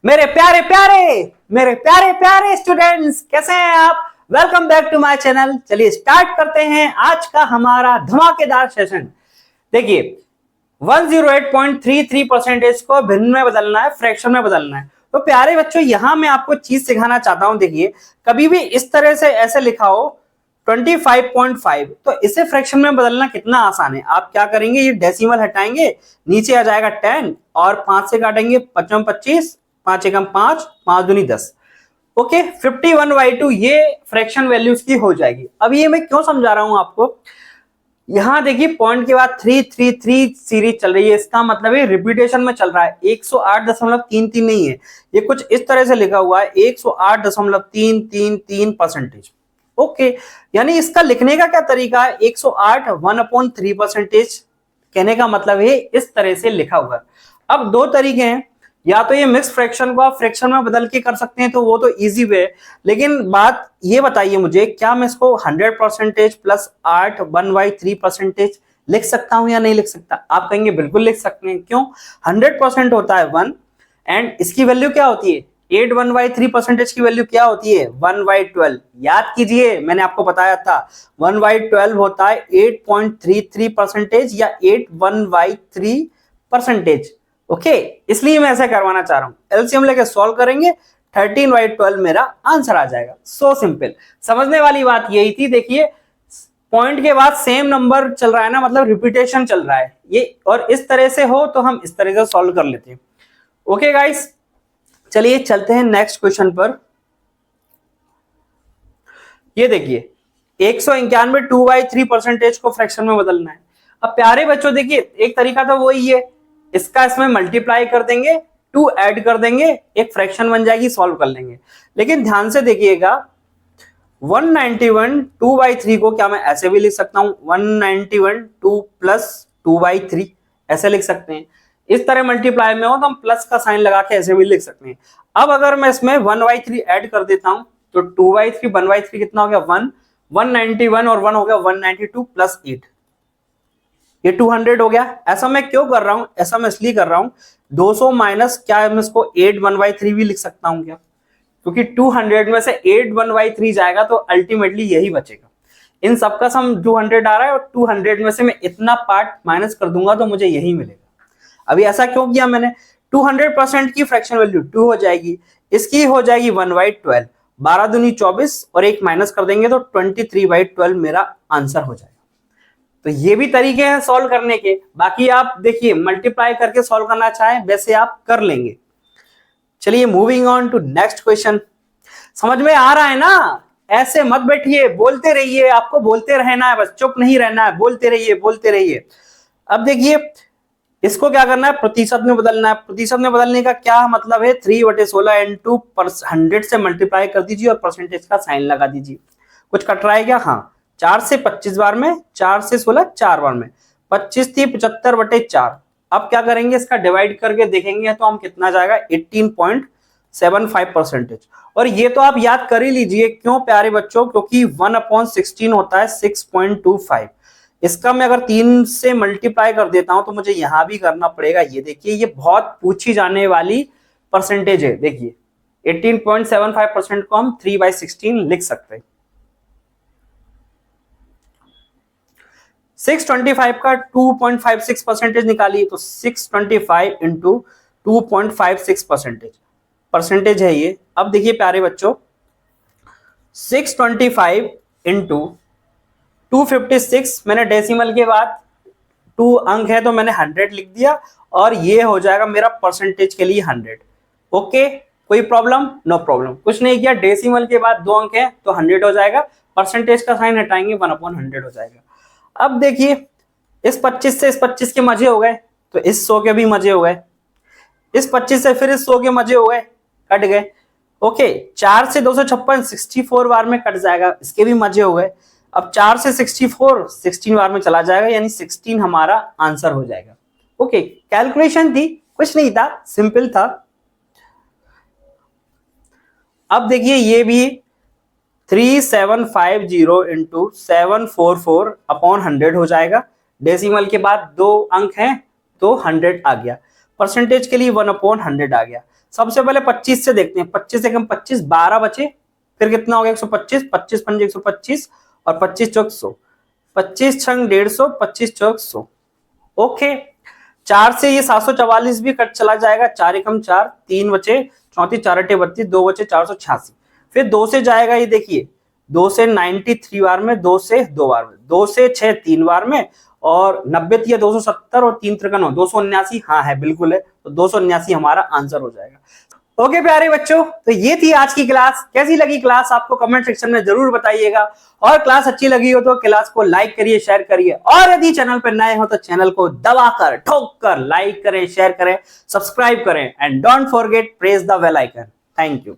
मेरे प्यारे प्यारे स्टूडेंट्स, कैसे हैं आप? Welcome back to my channel. चलिए स्टार्ट करते हैं आज का हमारा धमाकेदार सेशन। देखिए 108.33% को भिन्न में बदलना है, फ्रैक्शन में बदलना है। तो प्यारे बच्चों, यहां मैं आपको चीज सिखाना चाहता हूं। देखिए कभी भी इस तरह से ऐसे लिखा हो 25.5, तो इसे फ्रैक्शन में बदलना कितना आसान है। आप क्या करेंगे, ये डेसिमल हटाएंगे, नीचे आ जाएगा 10 और 5 से काटेंगे 55 25, 5 एकम 5, 5 दूनी 10। ओके, 51/2 ये फ्रैक्शन वैल्यूज की हो जाएगी। अब ये मैं क्यों समझा रहा हूं आपको, यहां देखिए पॉइंट के बाद 333 सीरीज चल रही है, इसका मतलब है रिपीटेशन में चल रहा है। 108.33 नहीं है, ये कुछ इस तरह से लिखा हुआ है 108.333%। ओके, यानी इसका लिखने का क्या तरीका है, 108 1/3%। कहने का मतलब है इस तरह से लिखा हुआ है। अब दो तरीके हैं, या तो ये मिक्स फ्रैक्शन को आप फ्रैक्शन में बदल के कर सकते हैं, तो वो तो इजी वे है। लेकिन बात ये बताइए मुझे, क्या मैं इसको 100% प्लस 8 1/3% लिख सकता हूं या नहीं लिख सकता? आप कहेंगे बिल्कुल लिख सकते हैं। क्यों? 100% होता है 1, एंड इसकी वैल्यू क्या होती है 8, 1/3% की वैल्यू क्या होती है 1/12। याद कीजिए, मैंने आपको बताया था 1/12 होता है 8.33% या 8 1/3%। ओके, इसलिए मैं ऐसा करवाना चाह रहा हूं। एलसीएम लेके सॉल्व करेंगे, 13/12 मेरा आंसर आ जाएगा। So simple. समझने वाली बात यही थी। देखिए पॉइंट के बाद सेम नंबर चल रहा है ना, मतलब रिपीटेशन चल रहा है ये, और इस तरह से हो तो हम इस तरह से सॉल्व कर लेते हैं। ओके गाइस, चलिए चलते हैं नेक्स्ट क्वेश्चन पर। ये देखिए 191 2/3% को फ्रैक्शन में बदलना है। अब प्यारे बच्चों देखिए, एक तरीका तो वही है, इसका इसमें मल्टीप्लाई कर देंगे, 2 ऐड कर देंगे, एक फ्रैक्शन बन जाएगी, सॉल्व कर लेंगे। लेकिन ध्यान से देखिएगा, 191 2/3 को क्या मैं ऐसे भी लिख सकता हूं, 191 2 प्लस 2/3 ऐसे लिख सकते हैं। इस तरह मल्टीप्लाई में हो तो हम प्लस का साइन लगा के ऐसे भी लिख सकते हैं। अब अगर मैं इसमें 1/3 ऐड कर देता हूं तो 2/3 1/3 कितना हो गया 1, 191 और 1 हो गया 192 प्लस 8, ये 200 हो गया। ऐसा मैं क्यों कर रहा हूं, ऐसा मैं इसलिए कर रहा हूं 200 माइनस, क्या मैं इसको 8 1/3 भी लिख सकता हूं क्या? क्योंकि 200 में से 8 1/3 जाएगा तो अल्टीमेटली यही बचेगा। इन सबका सम 200 आ रहा है और 200 में से मैं इतना पार्ट माइनस कर दूंगा तो मुझे यही मिलेगा। अभी ऐसा क्यों किया मैंने, 200% की फ्रैक्शन वैल्यू 2 हो जाएगी, इसकी हो जाएगी 1/12, 12 दूनी 24 और एक माइनस कर देंगे तो 23/12 मेरा आंसर हो जाएगा। तो ये भी तरीके हैं सॉल्व करने के। बाकी आप देखिए मल्टीप्लाई करके सॉल्व करना चाहें वैसे आप कर लेंगे। चलिए moving on to next question. समझ में आ रहा है ना? ऐसे मत बैठिए, बोलते रहिए, आपको बोलते रहना है, बस चुप नहीं रहना है, बोलते रहिए बोलते रहिए। अब देखिए इसको क्या करना है, प्रतिशत में बदलना है। प्रतिशत में बदलने का क्या मतलब है, 3/16 इंटू 100 से मल्टीप्लाई कर दीजिए और परसेंटेज का साइन लगा दीजिए। कुछ कट रहा है क्या? हाँ, 4 से 25 बार में, 4 से 16 4 बार में, 25 थी 75/4। अब क्या करेंगे, इसका डिवाइड करके देखेंगे तो हम कितना जाएगा 18.75%। और ये तो आप याद कर ही लीजिए। क्यों प्यारे बच्चों? क्योंकि 1/16 होता है 6.25। इसका मैं अगर 3 से मल्टीप्लाई कर देता हूं तो मुझे यहां भी करना पड़ेगा। ये देखिए, ये बहुत पूछी जाने वाली परसेंटेज है। देखिए 18.75% को हम 3/16 लिख सकते हैं। 625 का 2.56% निकालिए तो 625 इंटू 2.56% परसेंटेज है ये। अब देखिए प्यारे बच्चों, 625 इंटू 256, मैंने डेसिमल के बाद 2 अंक है तो मैंने 100 लिख दिया और ये हो जाएगा मेरा परसेंटेज के लिए 100। ओके, कोई प्रॉब्लम? No problem. कुछ नहीं किया, डेसिमल के बाद 2 अंक है तो 100 हो जाएगा, परसेंटेज का साइन हटाएंगे 1/100 हो जाएगा। अब देखिए इस 25 से इस 25 के मजे हो गए तो इस 100 के भी मजे हो गए, इस 25 से फिर इस 100 के मजे हो गए, कट गए। ओके, 4 से 256 64 बार में कट जाएगा, इसके भी मजे हो गए। अब 4 से 64 16 बार में चला जाएगा, यानी 16 हमारा आंसर हो जाएगा। ओके, कैलकुलेशन थी, कुछ नहीं था, सिंपल था। अब देखिए ये भी 3750 इंटू 744/100 हो जाएगा। डेसिमल के बाद 2 अंक हैं तो 100 आ गया, परसेंटेज के लिए 1/100 आ गया। सबसे पहले 25 से देखते हैं, 25 से कम 25, 12 बचे, फिर कितना हो गया 125, 25 पंजे 125 और 25 चौक 100, 25 छंग 150, 25 चौक 100। ओके, 4 से ये 744 भी कट चला जाएगा, 4 एकम 4, 3 बचे 34, 4 अट्ठे 32, 2 बचे 486। फिर 2 से जाएगा, ये देखिए 2 से 93 बार में, 2 से 2 बार में, 2 से 6 3 बार में, और 90 दिया 270 और 3 त्रिका 9, 279। हाँ है, बिल्कुल है, तो 279 हमारा आंसर हो जाएगा। ओके प्यारे बच्चों, तो ये थी आज की क्लास। कैसी लगी क्लास आपको कमेंट सेक्शन में जरूर बताइएगा, और क्लास अच्छी लगी हो तो क्लास को लाइक करिए, शेयर करिए, और यदि चैनल पर नए हो तो चैनल को दबाकर ठोक कर लाइक करें, शेयर करें, सब्सक्राइब करें, and don't forget press the bell icon. Thank you.